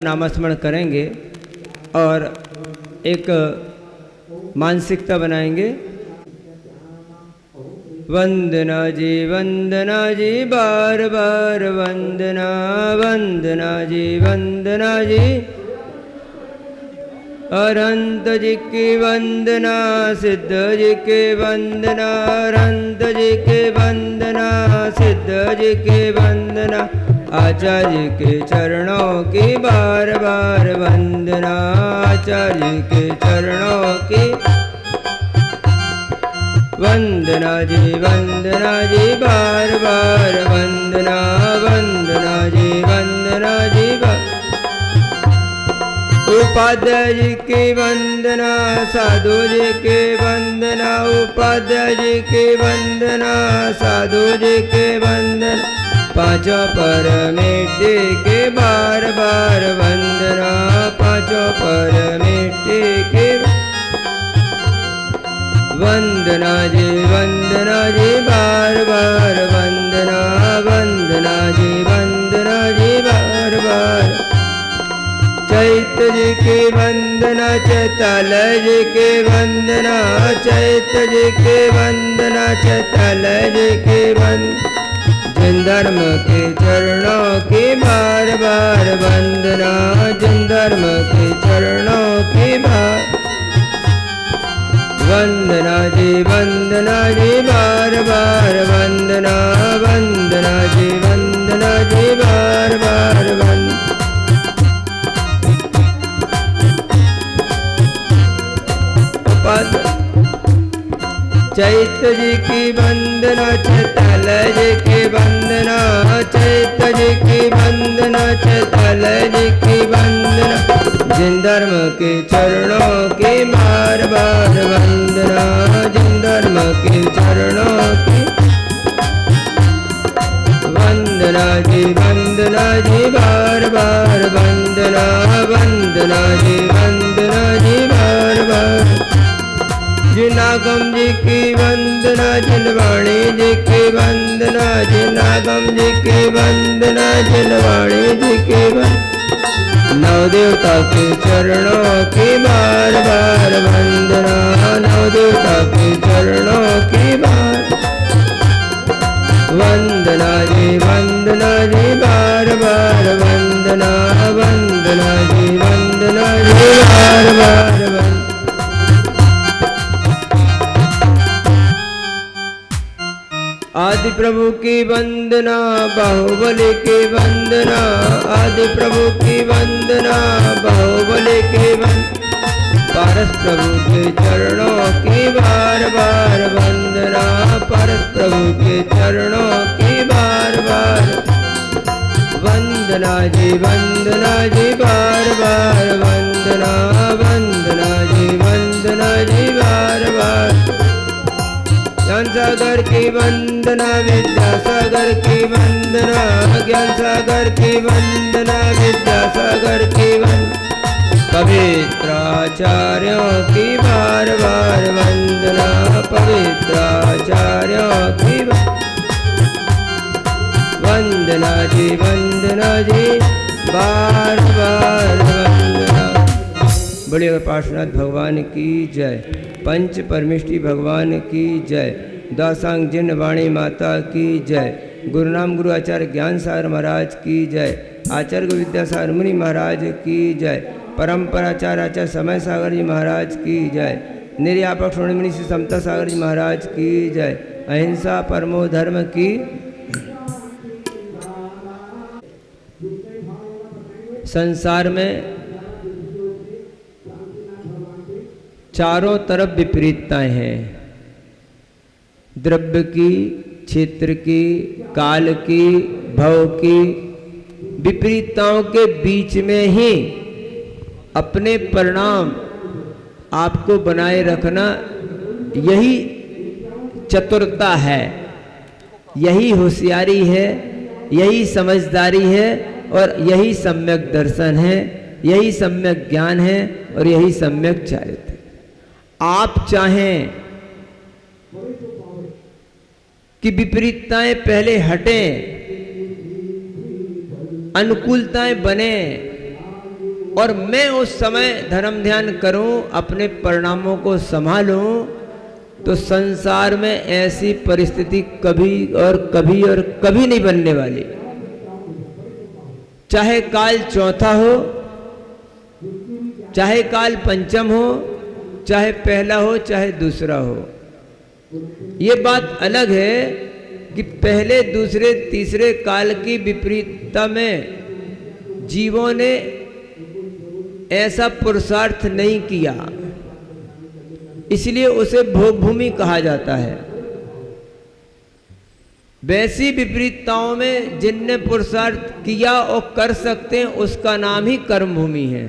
नामस्मरण करेंगे और एक मानसिकता बनाएंगे। वंदना जी बार बार वंदना, वंदना जी अरंत जी की वंदना, सिद्ध जी के वंदना, अरंत जी के वंदना, सिद्ध जी के वंदना, आचार्य के चरणों की बार बार वंदना, आचार्य के चरणों की वंदना जी बार बार वंदना, वंदना जी बार। उपाध्याय जी की वंदना, साधु जी की वंदना, उपाध्याय जी की वंदना, साधु जी की वंदना, पांचों परमेष्टि के बार बार वंदना, पांचों परमेष्टि के वंदना जी बार बार वंदना, वंदना जी बार बार। चैत्य जी की वंदना, चैतालय जी की वंदना, चैत्य जी की वंदना, चैतालय जी की वंदना, जिन धर्म के चरणों की बार बार वंदना, जिन धर्म के चरणों की बार वंदना जी बार बार वंदना, वंदना जी बार बार वंदना। चैत्य जी की वंदना, चैतालय जी की वंदना, चैत्य जी की वंदना, चैतालय जी की वंदना, जिन धर्म के चरणों की बार बार वंदना, जिन धर्म के चरणों की वंदना जी बार बार वंदना, वंदना जी बार बार। जिनागम जी की वंदना, जिनवाणी जी की वंदना, जिनागम जी की वंदना, जिनवाणी जी की वंदना, नौ देवता के चरणों की बार बार वंदना, नौ देवता के चरणों की बार वंदना जी बार बार वंदना, वंदना जी बार बार वंदना। आदि प्रभु की वंदना, बाहुबली की वंदना, आदि प्रभु की वंदना, बाहुबली की वंदना, पारस प्रभु के चरणों की बार बार वंदना, पारस प्रभु के चरणों की बार बार वंदना जी बार बार वंदना, वंदना जी बार बार। ज्ञान सागर की वंदना, विद्यासागर की वंदना, ज्ञान सागर की वंदना, विद्यासागर की वंदना, पवित्र आचार्यों की बार बार वंदना, पवित्र आचार्यों की वंदना जी बार बार वंदना। बड़े पार्श्वनाथ भगवान की जय, पंच परमेष्टि भगवान की जय, दासांग जिन वाणी माता की जय, गुरुनाम गुरु आचार्य ज्ञान सागर महाराज की जय, आचार्य विद्यासागर मुनि महाराज की जय, परम्पराचार्य आचार्य समय सागर जी महाराज की जय, निर्यापक श्रोणिमुनि श्री समता सागर जी महाराज की जय, अहिंसा परमो धर्म की। संसार में चारों तरफ विपरीतताएं हैं, द्रव्य की, क्षेत्र की, काल की, भव की। विपरीतताओं के बीच में ही अपने परिणाम आपको बनाए रखना, यही चतुरता है, यही होशियारी है, यही समझदारी है और यही सम्यक दर्शन है, यही सम्यक ज्ञान है और यही सम्यक चारित्र्य। आप चाहें कि विपरीतताएं पहले हटें, अनुकूलताएं बने, और मैं उस समय धर्म ध्यान करूं, अपने परिणामों को संभालूं, तो संसार में ऐसी परिस्थिति कभी और कभी और कभी नहीं बनने वाली। चाहे काल चौथा हो, चाहे काल पंचम हो, चाहे पहला हो, चाहे दूसरा हो। ये बात अलग है कि पहले, दूसरे, तीसरे काल की विपरीतता में जीवों ने ऐसा पुरुषार्थ नहीं किया, इसलिए उसे भोग भूमि कहा जाता है। वैसी विपरीतताओं में जिनने पुरुषार्थ किया और कर सकते हैं, उसका नाम ही कर्म भूमि है।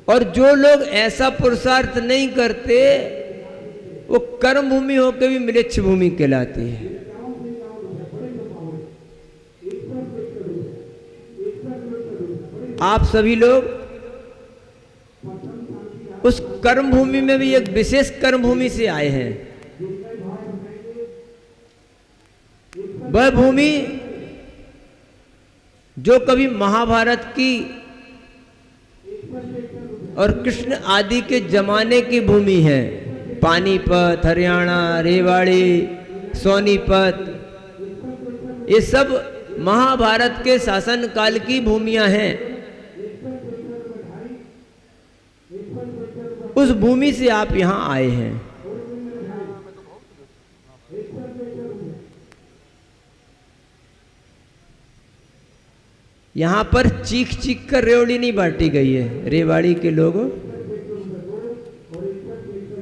और जो लोग ऐसा पुरुषार्थ नहीं करते, वो कर्म भूमि होकर भी म्लेच्छ भूमि कहलाती है। आप सभी लोग उस कर्म भूमि में भी एक विशेष कर्म भूमि से आए हैं। वह भूमि जो कभी महाभारत की और कृष्ण आदि के जमाने की भूमि है। पानीपत, हरियाणा, रेवाड़ी, सोनीपत, ये सब महाभारत के शासन काल की भूमियां हैं। उस भूमि से आप यहां आए हैं। यहां पर चीख चीख कर रेवड़ी नहीं बांटी गई है। रेवाड़ी के लोगों,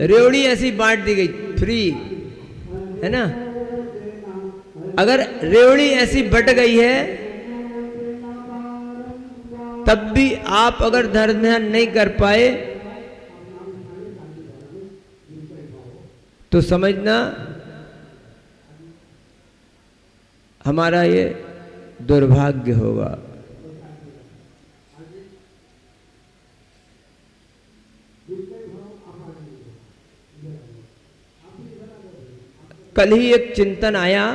रेवड़ी ऐसी बांट दी गई फ्री, है ना। अगर रेवड़ी ऐसी बट गई है, तब भी आप अगर धर्म ध्यान नहीं कर पाए, तो समझना हमारा ये दुर्भाग्य होगा। कल ही एक चिंतन आया,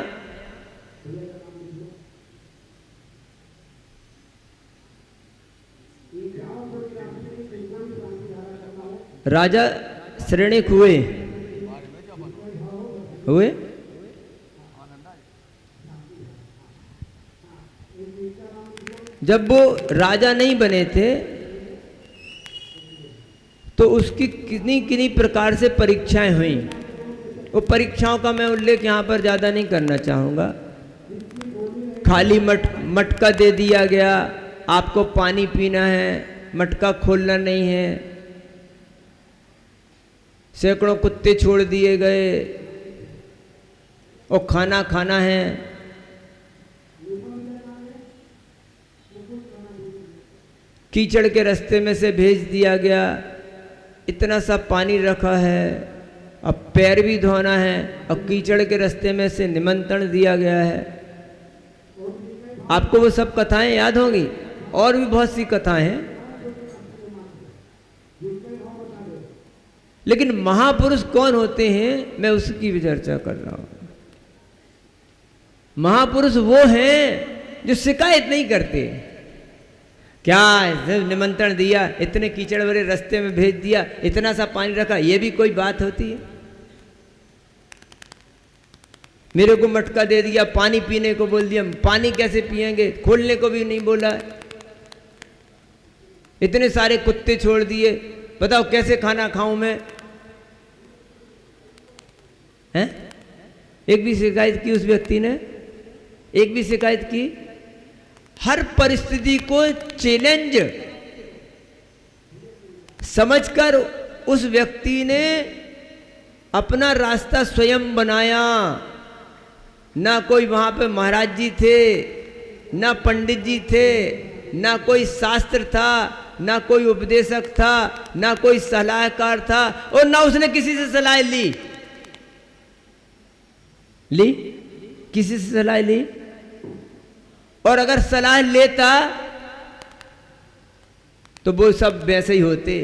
राजा श्रेणिक हुए जब वो राजा नहीं बने थे, तो उसकी कितनी कितनी प्रकार से परीक्षाएं हुई। वो परीक्षाओं का मैं उल्लेख यहाँ पर ज़्यादा नहीं करना चाहूँगा। खाली मटका दे दिया गया, आपको पानी पीना है, मटका खोलना नहीं है। सैकड़ों कुत्ते छोड़ दिए गए और खाना खाना है। कीचड़ के रास्ते में से भेज दिया गया, इतना सा पानी रखा है, अब पैर भी धोना है, और कीचड़ के रास्ते में से निमंत्रण दिया गया है। आपको वो सब कथाएं याद होंगी, और भी बहुत सी कथाएं हैं। लेकिन महापुरुष कौन होते हैं, मैं उसकी भी चर्चा कर रहा हूं। महापुरुष वो हैं जो शिकायत नहीं करते। क्या निमंत्रण दिया, इतने कीचड़ भरे रास्ते में भेज दिया, इतना सा पानी रखा, ये भी कोई बात होती है? मेरे को मटका दे दिया, पानी पीने को बोल दिया, पानी कैसे पिएंगे, खोलने को भी नहीं बोला। इतने सारे कुत्ते छोड़ दिए, बताओ कैसे खाना खाऊं मैं? हैं? एक भी शिकायत की उस व्यक्ति ने? एक भी शिकायत की? हर परिस्थिति को चैलेंज समझकर उस व्यक्ति ने अपना रास्ता स्वयं बनाया। ना कोई वहां पे महाराज जी थे, ना पंडित जी थे, ना कोई शास्त्र था, ना कोई उपदेशक था, ना कोई सलाहकार था, और ना उसने किसी से सलाह ली। किसी से सलाह ली? और अगर सलाह लेता तो वो सब वैसे ही होते।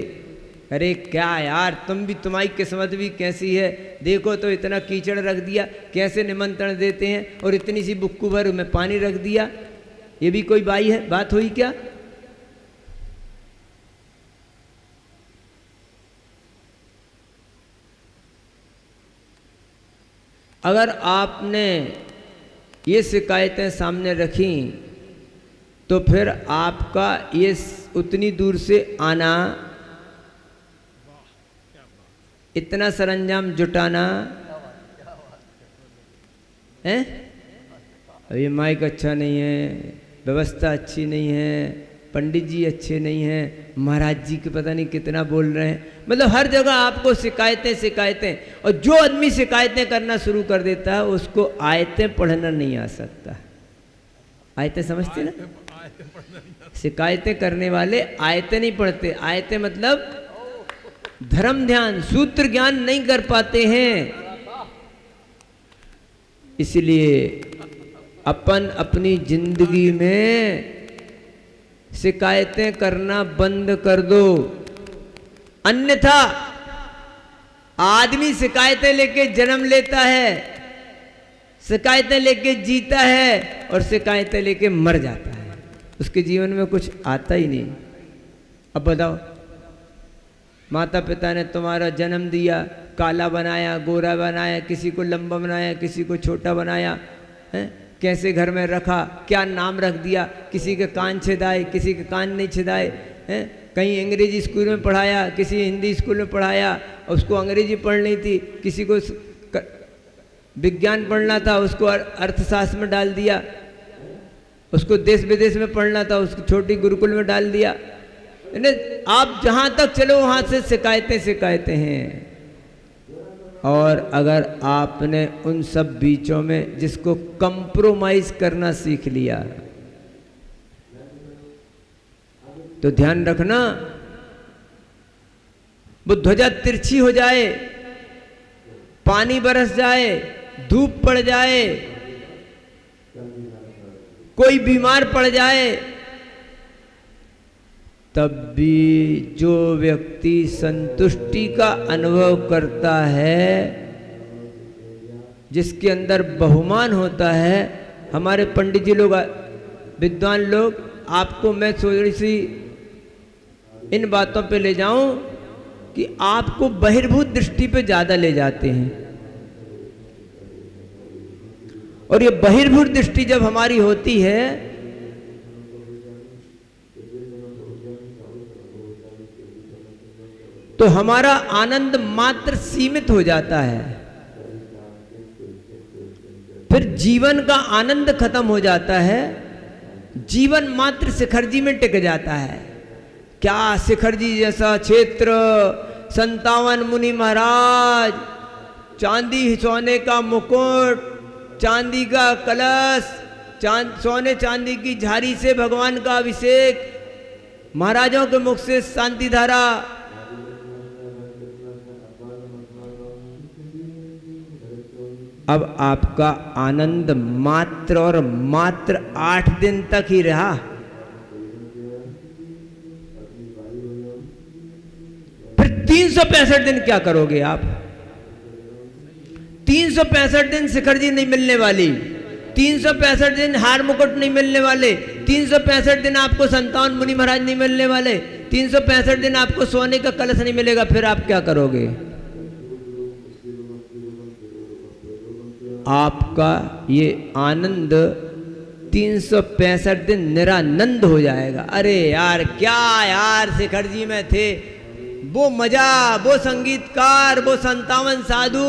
अरे क्या यार, तुम भी, तुम्हारी किस्मत भी कैसी है, देखो तो इतना कीचड़ रख दिया, कैसे निमंत्रण देते हैं, और इतनी सी बुक्कू भर में पानी रख दिया। ये भी कोई बात हुई क्या? अगर आपने ये शिकायतें सामने रखी तो फिर आपका ये उतनी दूर से आना, इतना सरंजाम जुटाना है, ये माइक अच्छा नहीं है, व्यवस्था अच्छी नहीं है, पंडित जी अच्छे नहीं हैं, महाराज जी के पता नहीं कितना बोल रहे हैं, मतलब हर जगह आपको शिकायतें। और जो आदमी शिकायतें करना शुरू कर देता है उसको आयतें पढ़ना नहीं आ सकता। आयतें समझते ना? शिकायतें करने वाले आयतें नहीं पढ़ते। आयतें मतलब धर्म ध्यान, सूत्र ज्ञान नहीं कर पाते हैं। इसलिए अपन अपनी जिंदगी में शिकायतें करना बंद कर दो, अन्यथा आदमी शिकायतें लेके जन्म लेता है, शिकायतें लेके जीता है और शिकायतें लेके मर जाता है। उसके जीवन में कुछ आता ही नहीं। अब बताओ, माता पिता ने तुम्हारा जन्म दिया, काला बनाया, गोरा बनाया, किसी को लंबा बनाया, किसी को छोटा बनाया, है? कैसे घर में रखा, क्या नाम रख दिया, किसी के कान छिदाए, किसी के कान नहीं छिदाए, हैं? कहीं अंग्रेजी स्कूल में पढ़ाया, किसी हिंदी स्कूल में पढ़ाया, उसको अंग्रेजी पढ़नी थी, किसी को विज्ञान पढ़ना था, उसको अर्थशास्त्र में डाल दिया, उसको देश विदेश में पढ़ना था, उसको छोटी गुरुकुल में डाल दिया। आप जहाँ तक चलो वहाँ से शिकायतें हैं। और अगर आपने उन सब बीचों में जिसको कंप्रोमाइज करना सीख लिया तो ध्यान रखना, वो ध्वजा तिरछी हो जाए, पानी बरस जाए, धूप पड़ जाए, कोई बीमार पड़ जाए, तब भी जो व्यक्ति संतुष्टि का अनुभव करता है, जिसके अंदर बहुमान होता है। हमारे पंडित जी लोग, विद्वान लोग, आपको मैं थोड़ी सी इन बातों पे ले जाऊं कि आपको बहिर्भूत दृष्टि पे ज़्यादा ले जाते हैं। और ये बहिर्भूत दृष्टि जब हमारी होती है तो हमारा आनंद मात्र सीमित हो जाता है, फिर जीवन का आनंद खत्म हो जाता है, जीवन मात्र शिखर जी में टिक जाता है। क्या शिखर जी जैसा क्षेत्र, 57 मुनि महाराज, चांदी सोने का मुकुट, चांदी का कलश, सोने चांदी की झारी से भगवान का अभिषेक, महाराजों के मुख से शांति धारा, अब आपका आनंद मात्र और मात्र 8 दिन तक ही रहा। फिर 365 दिन क्या करोगे आप? 365 दिन शिखर जी नहीं मिलने वाली, 365 दिन हार मुकुट नहीं मिलने वाले, 365 दिन आपको 57 मुनि महाराज नहीं मिलने वाले, 365 दिन आपको सोने का कलश नहीं मिलेगा। फिर आप क्या करोगे? आपका ये आनंद 365 दिन निरानंद हो जाएगा। अरे यार, क्या यार शिखर जी में थे, वो मजा, वो संगीतकार, वो 57 साधु।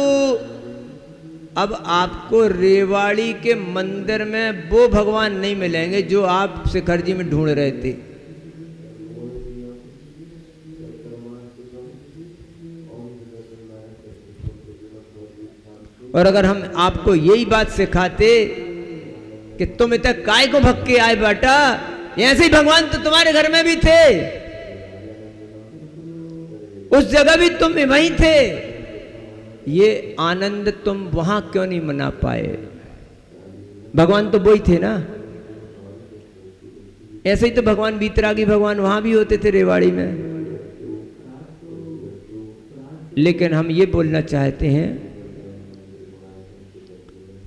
अब आपको रेवाड़ी के मंदिर में वो भगवान नहीं मिलेंगे जो आप शिखर जी में ढूंढ रहे थे। और अगर हम आपको यही बात सिखाते कि तुम इतना काय को भग के आए बेटा, ऐसे ही भगवान तो तुम्हारे घर में भी थे, उस जगह भी तुम वहीं थे, ये आनंद तुम वहां क्यों नहीं मना पाए? भगवान तो वही थे ना। ऐसे ही तो भगवान बीतरागी भगवान वहां भी होते थे रेवाड़ी में। लेकिन हम ये बोलना चाहते हैं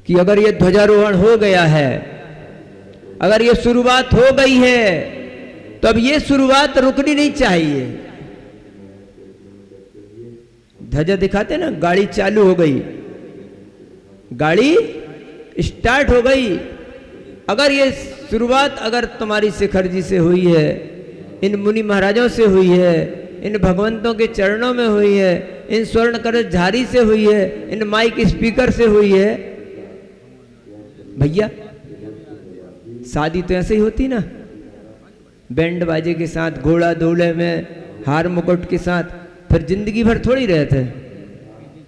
कि अगर ये ध्वजारोहण हो गया है, अगर ये शुरुआत हो गई है तो अब ये शुरुआत रुकनी नहीं चाहिए। ध्वजा दिखाते ना, गाड़ी चालू हो गई, गाड़ी स्टार्ट हो गई। अगर ये शुरुआत अगर तुम्हारी शिखर जी से हुई है, इन मुनि महाराजों से हुई है, इन भगवंतों के चरणों में हुई है, इन स्वर्ण कलशधारी से हुई है, इन माइक स्पीकर से हुई है, भैया शादी तो ऐसे ही होती ना, बैंड बाजे के साथ, घोड़ा दौड़े में, हार मुकुट के साथ। फिर जिंदगी भर थोड़ी रहते,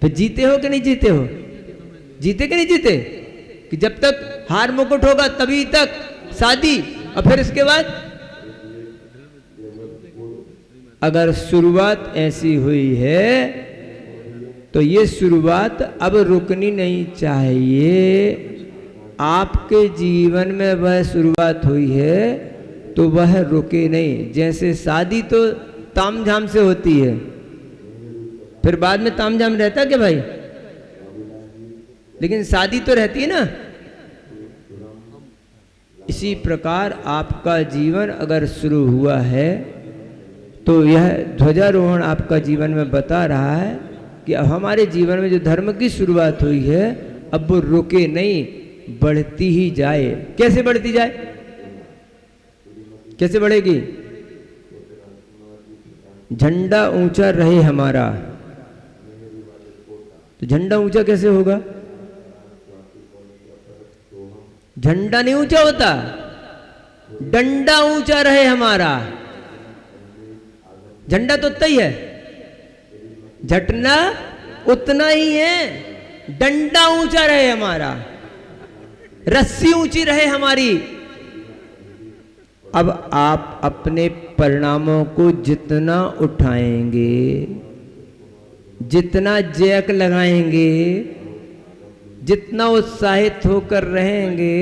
फिर जीते हो कि नहीं जीते हो, जीते कि नहीं जीते, कि जब तक हार मुकुट होगा तभी तक शादी, और फिर इसके बाद अगर शुरुआत ऐसी हुई है तो ये शुरुआत अब रुकनी नहीं चाहिए। आपके जीवन में वह शुरुआत हुई है तो वह रुके नहीं। जैसे शादी तो तामझाम से होती है, फिर बाद में तामझाम रहता क्या भाई, लेकिन शादी तो रहती है ना। इसी प्रकार आपका जीवन अगर शुरू हुआ है तो यह ध्वजारोहण आपका जीवन में बता रहा है कि अब हमारे जीवन में जो धर्म की शुरुआत हुई है अब वो रुके नहीं, बढ़ती ही जाए। कैसे बढ़ती जाए, कैसे बढ़ेगी? झंडा ऊंचा रहे हमारा। तो झंडा ऊंचा कैसे होगा? झंडा नहीं ऊंचा होता, डंडा ऊंचा रहे हमारा। झंडा तो उतना ही है, झटना उतना ही है, डंडा ऊंचा रहे हमारा, रस्सी ऊंची रहे हमारी। अब आप अपने परिणामों को जितना उठाएंगे, जितना जैक लगाएंगे, जितना उत्साहित होकर रहेंगे,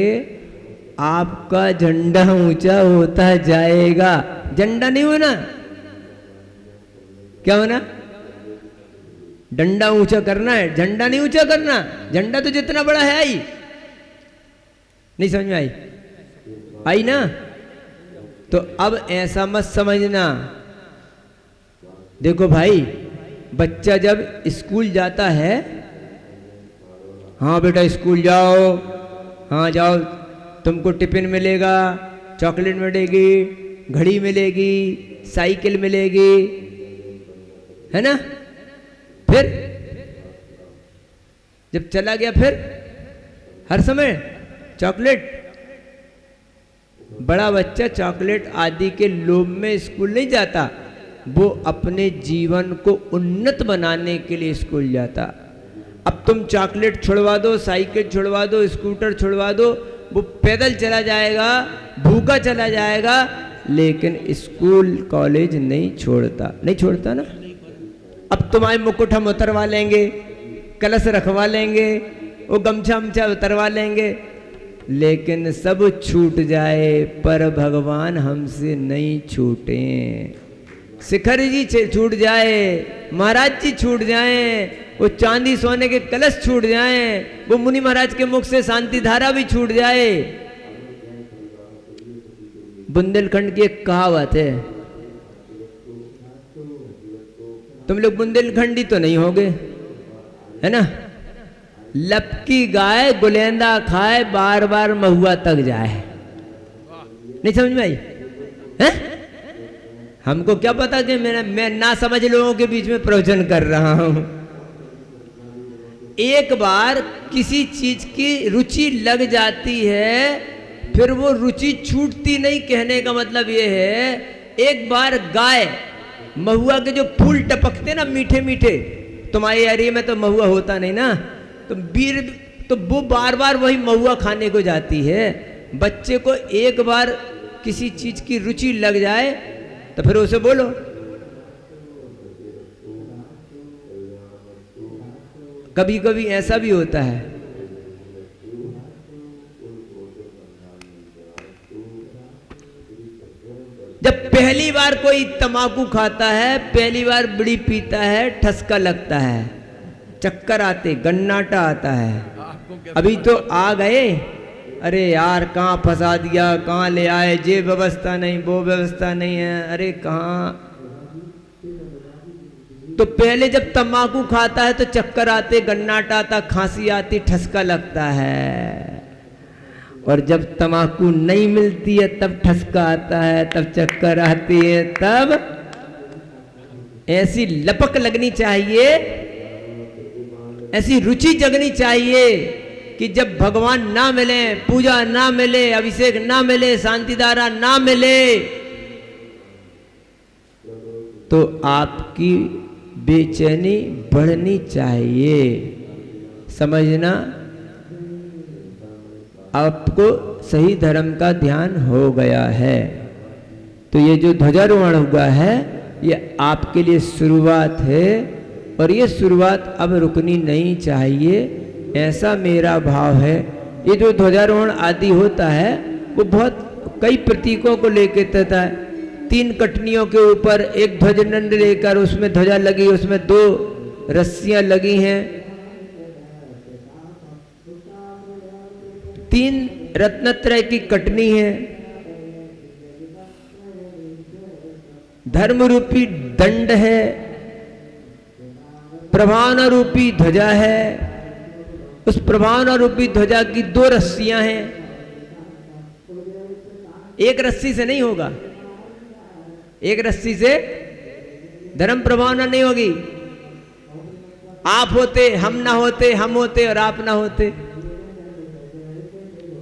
आपका झंडा ऊंचा होता जाएगा। झंडा नहीं होना, क्या होना? डंडा ऊंचा करना है, झंडा नहीं ऊंचा करना। झंडा तो जितना बड़ा है आई, नहीं समझ में आई? आई ना? तो अब ऐसा मत समझना। देखो भाई, बच्चा जब स्कूल जाता है, हाँ बेटा स्कूल जाओ, हाँ जाओ, तुमको टिफिन मिलेगा, चॉकलेट मिलेगी, घड़ी मिलेगी, साइकिल मिलेगी, है ना? फिर जब चला गया फिर हर समय चॉकलेट। बड़ा बच्चा चॉकलेट आदि के लोभ में स्कूल नहीं जाता, वो अपने जीवन को उन्नत बनाने के लिए स्कूल जाता। अब तुम चॉकलेट छुड़वा दो, साइकिल छुड़वा दो, स्कूटर छुड़वा दो, वो पैदल चला जाएगा, भूखा चला जाएगा, लेकिन स्कूल कॉलेज नहीं छोड़ता, नहीं छोड़ता ना। अब तुम्हारे मुकुट हम उतरवा लेंगे, कलश रखवा लेंगे, वो गमछा हमछा उतरवा लेंगे, लेकिन सब छूट जाए पर भगवान हमसे नहीं छूटे। शिखर जी छूट जाए, महाराज जी छूट जाए, वो चांदी सोने के कलश छूट जाए, वो मुनि महाराज के मुख से शांति धारा भी छूट जाए। बुंदेलखंड की एक कहावत है, तुम लोग बुंदेलखंडी तो नहीं होगे, है ना? लपकी गाय गुलेंदा खाए, बार बार महुआ तक जाए। नहीं समझ में आई? है? हमको क्या पता कि मैं ना समझ लोगों के बीच में प्रवचन कर रहा हूं। एक बार किसी चीज की रुचि लग जाती है, फिर वो रुचि छूटती नहीं। कहने का मतलब ये है, एक बार गाय महुआ के जो फूल टपकते ना मीठे मीठे, तुम्हारे एरिया में तो महुआ होता नहीं ना, तो वो बार बार वही महुआ खाने को जाती है। बच्चे को एक बार किसी चीज की रुचि लग जाए तो फिर उसे बोलो। कभी कभी ऐसा भी होता है, जब पहली बार कोई तंबाकू खाता है, पहली बार बीड़ी पीता है, ठसका लगता है, चक्कर आते, गन्नाटा आता है। अभी तो आ गए, अरे यार कहाँ फंसा दिया, कहाँ ले आए, ये व्यवस्था नहीं, वो व्यवस्था नहीं है, अरे कहाँ। तो पहले जब तम्बाकू खाता है तो चक्कर आते, गन्नाट आता, खांसी आती, ठसका लगता है। और जब तम्बाकू नहीं मिलती है तब ठसका आता है, तब चक्कर आती है, तब ऐसी लपक लगनी चाहिए, ऐसी रुचि जगनी चाहिए कि जब भगवान ना मिले, पूजा ना मिले, अभिषेक ना मिले, शांति धारा ना मिले, तो आपकी बेचैनी बढ़नी चाहिए। समझना, आपको सही धर्म का ध्यान हो गया है। तो ये जो ध्वजारोहण हुआ है ये आपके लिए शुरुआत है, और ये शुरुआत अब रुकनी नहीं चाहिए, ऐसा मेरा भाव है। ये जो ध्वजारोहण आदि होता है वो बहुत कई प्रतीकों को लेकर देता है। 3 कटनियों के ऊपर एक ध्वजदंड लेकर उसमें ध्वजा लगी, उसमें 2 रस्सियां लगी हैं, 3 रत्नत्रय की कटनी है, धर्म रूपी दंड है, प्रभावना रूपी ध्वजा है, उस प्रभावना रूपी ध्वजा की 2 रस्सियां हैं। एक रस्सी से नहीं होगा, एक रस्सी से धर्म प्रभावना नहीं होगी। आप होते, हम ना होते, हम होते और आप ना होते,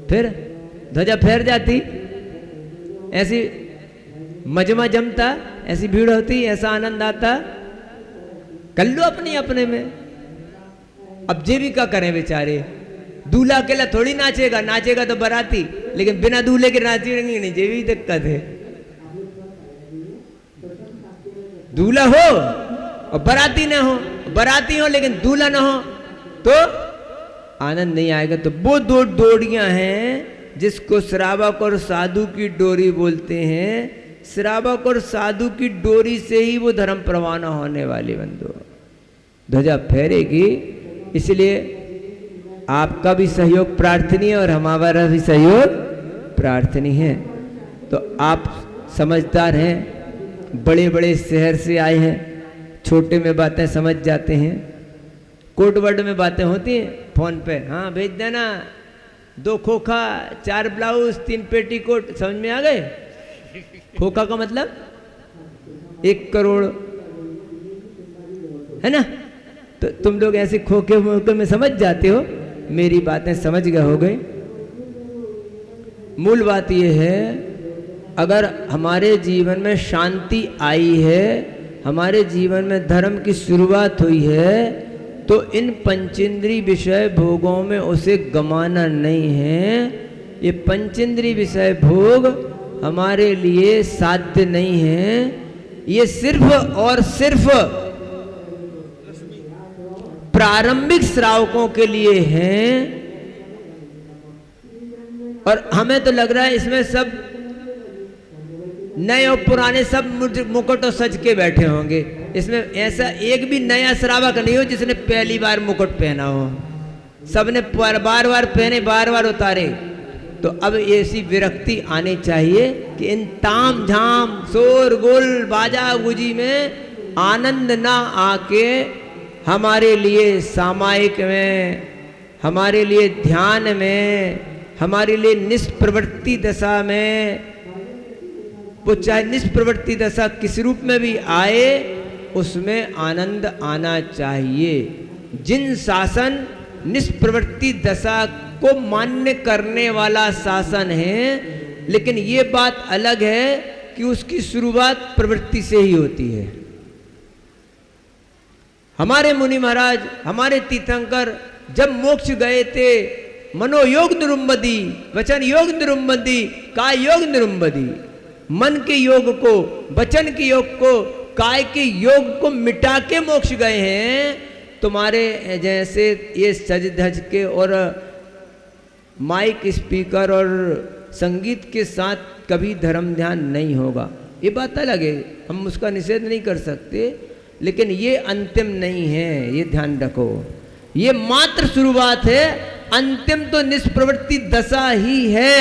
फिर ध्वजा फैर जाती, ऐसी मजमा जमता, ऐसी भीड़ होती, ऐसा आनंद आता। कर लो अपने अपने में। अब जे भी क्या करें बेचारे, दूल्हा अकेला थोड़ी नाचेगा, नाचेगा तो बाराती, लेकिन बिना दूल्हे के नाचेंगे नहीं, ये भी दिक्कत है। दूल्हा हो और बाराती ना हो, बाराती हो लेकिन दूल्हा ना हो तो आनंद नहीं आएगा। तो वो 2 डोरियां हैं जिसको श्रावक और साधु की डोरी बोलते हैं। श्रावक और साधु की डोरी से ही वो धर्म प्रवाहना होने वाली बंधु ध्वजा फहरेगी। इसलिए आपका भी सहयोग प्रार्थनीय है और हमारा भी सहयोग प्रार्थनीय है। तो आप समझदार हैं, बड़े बड़े शहर से आए हैं, छोटे में बातें समझ जाते हैं। कोट वर्ड में बातें होती हैं फोन पे, हाँ भेज देना, 2 खोखा, 4 ब्लाउज, 3 पेटीकोट, समझ में आ गए। खोखा का मतलब 1 करोड़ है ना। तो तुम लोग ऐसे खोखे मोखे में समझ जाते हो, मेरी बातें समझ गए हो गए। मूल बात यह है, अगर हमारे जीवन में शांति आई है, हमारे जीवन में धर्म की शुरुआत हुई है, तो इन पंचेंद्रीय विषय भोगों में उसे गमाना नहीं है। ये पंचेंद्रीय विषय भोग हमारे लिए साध्य नहीं है। ये सिर्फ और सिर्फ प्रारंभिक श्रावकों के लिए हैं। और हमें तो लग रहा है इसमें सब नए और पुराने सब मुकुट और सज के बैठे होंगे। इसमें ऐसा एक भी नया श्रावक नहीं हो जिसने पहली बार मुकुट पहना हो। सबने बार बार पहने, बार बार उतारे। तो अब ऐसी विरक्ति आनी चाहिए कि इन ताम झाम शोर गुल बाजा गुजी में आनंद ना आके हमारे लिए सामायिक में, हमारे लिए ध्यान में, हमारे लिए निष्प्रवृत्ति दशा में, वो चाहे निष्प्रवृत्ति दशा किस रूप में भी आए, उसमें आनंद आना चाहिए। जिन शासन निष्प्रवृत्ति दशा को मान्य करने वाला शासन है, लेकिन ये बात अलग है कि उसकी शुरुआत प्रवृत्ति से ही होती है। हमारे मुनि महाराज, हमारे तीर्थंकर जब मोक्ष गए थे, मनोयोग निरुम्बदी, वचन योग निरुम्बदी, काय योग निरुम्बदी, मन के योग को, वचन के योग को, काय के योग को मिटा के मोक्ष गए हैं। तुम्हारे जैसे ये सज धज के और माइक स्पीकर और संगीत के साथ कभी धर्म ध्यान नहीं होगा। ये बात अलग है, हम उसका निषेध नहीं कर सकते, लेकिन ये अंतिम नहीं है, ये ध्यान रखो। ये मात्र शुरुआत है। अंतिम तो निष्प्रवृत्ति दशा ही है।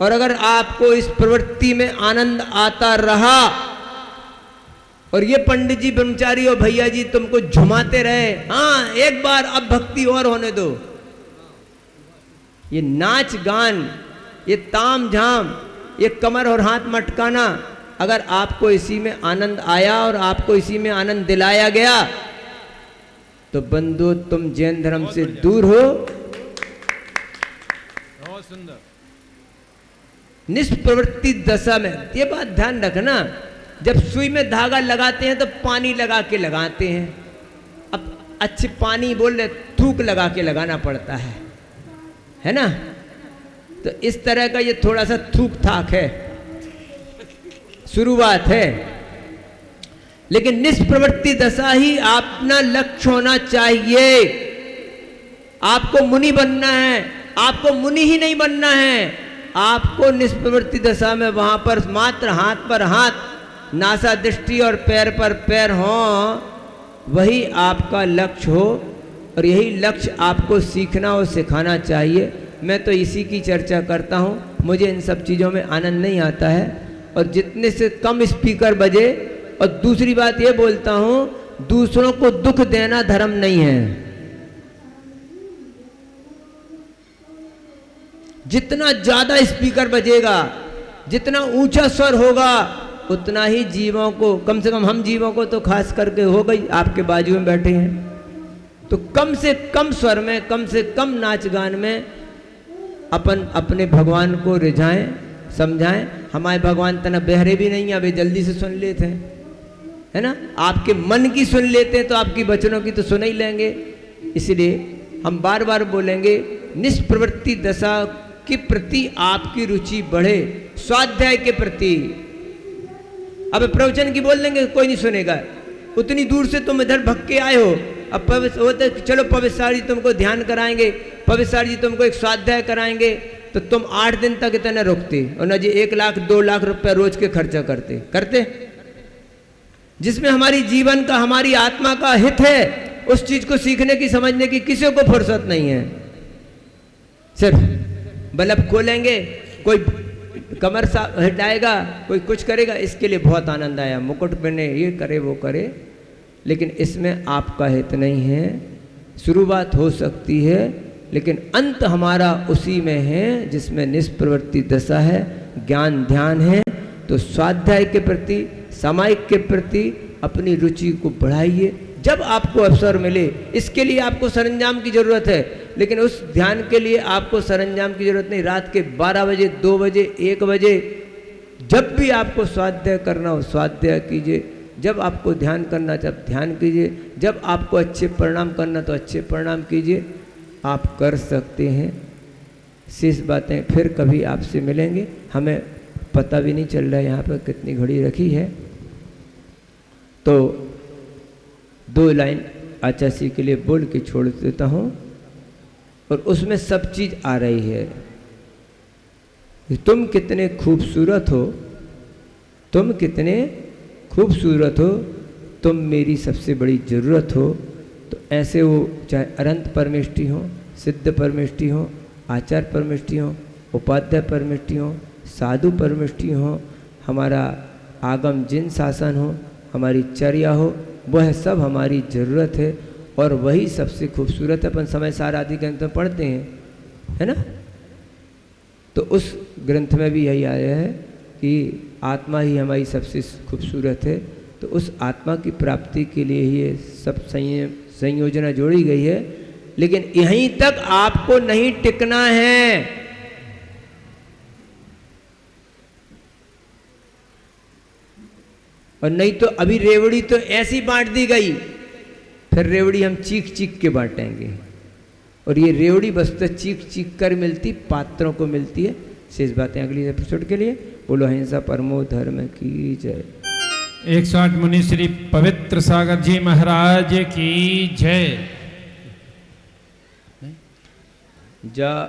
और अगर आपको इस प्रवृत्ति में आनंद आता रहा और ये पंडित जी ब्रह्मचारी और भैया जी तुमको झुमाते रहे, हाँ एक बार अब भक्ति और होने दो, ये नाच गान, ये ताम झाम, ये कमर और हाथ मटकाना, अगर आपको इसी में आनंद आया और आपको इसी में आनंद दिलाया गया तो बंधु तुम जैन धर्म से दूर हो। बहुत सुंदर। निष्प्रवृत्ति दशा में ये बात ध्यान रखना, जब सुई में धागा लगाते हैं तो पानी लगा के लगाते हैं। अब अच्छे पानी बोल रहे, थूक लगा के लगाना पड़ता है ना। तो इस तरह का ये थोड़ा सा थूक थाक है, शुरुआत है। लेकिन निष्प्रवृत्ति दशा ही अपना लक्ष्य होना चाहिए। आपको मुनि बनना है, आपको मुनि ही नहीं बनना है, आपको निष्प्रवृत्ति दशा में वहां पर मात्र हाथ पर हाथ, नासा दृष्टि और पैर पर पैर हो, वही आपका लक्ष्य हो। और यही लक्ष्य आपको सीखना और सिखाना चाहिए। मैं तो इसी की चर्चा करता हूँ, मुझे इन सब चीज़ों में आनंद नहीं आता है। और जितने से कम स्पीकर बजे, और दूसरी बात ये बोलता हूँ, दूसरों को दुख देना धर्म नहीं है। जितना ज्यादा स्पीकर बजेगा, जितना ऊंचा स्वर होगा, उतना ही जीवों को, कम से कम हम जीवों को तो खास करके हो गई, आपके बाजू में बैठे हैं, तो कम से कम स्वर में, कम से कम नाच गान में अपन अपने भगवान को रिझाएं, समझाएं। हमारे भगवान तना बहरे भी नहीं है, वे जल्दी से सुन लेते हैं, है ना। आपके मन की सुन लेते हैं तो आपकी वचनों की तो सुन ही लेंगे। इसलिए हम बार बार बोलेंगे, निष्प्रवृत्ति दशा के प्रति आपकी रुचि बढ़े, स्वाध्याय के प्रति। अब प्रवचन की बोल देंगे कोई नहीं सुनेगा, उतनी दूर से तुम इधर भग के आए हो। अब चलो पवित्र जी तुमको ध्यान कराएंगे, पवित्र जी तुमको एक स्वाध्याय कराएंगे, तो तुम 8 दिन तक इतना रुकते और न जी 1 लाख 2 लाख रुपए रोज के खर्चा करते, जिसमें हमारी जीवन का, हमारी आत्मा का हित है। उस चीज को सीखने की, समझने की किसी को फुर्सत नहीं है। सिर्फ बल्ब खोलेंगे, कोई कमर सा हटाएगा, कोई कुछ करेगा, इसके लिए बहुत आनंद आया, मुकुट पहने, ये करे वो करे, लेकिन इसमें आपका हित नहीं है। शुरुआत हो सकती है लेकिन अंत हमारा उसी में है जिसमें निष्प्रवृत्ति दशा है, ज्ञान ध्यान है। तो स्वाध्याय के प्रति, सामायिक के प्रति अपनी रुचि को बढ़ाइए जब आपको अवसर मिले। इसके लिए आपको सरंजाम की जरूरत है, लेकिन उस ध्यान के लिए आपको सरंजाम की जरूरत नहीं। रात के 12 बजे, 2 बजे, 1 बजे, जब भी आपको स्वाध्याय करना हो स्वाध्याय कीजिए, जब आपको ध्यान करना तब ध्यान कीजिए, जब आपको अच्छे परिणाम करना तो अच्छे परिणाम कीजिए। आप कर सकते हैं। शेष बातें फिर कभी आपसे मिलेंगे। हमें पता भी नहीं चल रहा है यहाँ पर कितनी घड़ी रखी है। तो 2 लाइन आचार्य के लिए बोल के छोड़ देता हूँ, और उसमें सब चीज़ आ रही है। तुम कितने खूबसूरत हो, तुम कितने खूबसूरत हो, तुम मेरी सबसे बड़ी ज़रूरत हो। तो ऐसे वो चाहे अनंत परमेष्टि हो, सिद्ध परमेष्टि हो, आचार परमेष्टि हो, उपाध्याय परमेष्टि हो, साधु परमेष्टि हो, हमारा आगम जिन शासन हो, हमारी चर्या हो, वह सब हमारी ज़रूरत है। और वही सबसे खूबसूरत है। अपन समय सार आदि ग्रंथ में पढ़ते हैं, है ना। तो उस ग्रंथ में भी यही आया है कि आत्मा ही हमारी सबसे खूबसूरत है। तो उस आत्मा की प्राप्ति के लिए ही ये सब संयोजना जोड़ी गई है। लेकिन यहीं तक आपको नहीं टिकना है। और नहीं तो अभी रेवड़ी तो ऐसी बांट दी गई, फिर रेवड़ी हम चीख चीख के बांटेंगे। और ये रेवड़ी बस तो चीख चीख कर मिलती, पात्रों को मिलती है। शेष बातें अगली एपिसोड के लिए। बोलो अहिंसा परमो धर्म की जय। 108 मुनि श्री पवित्र सागर जी महाराज की जय। जा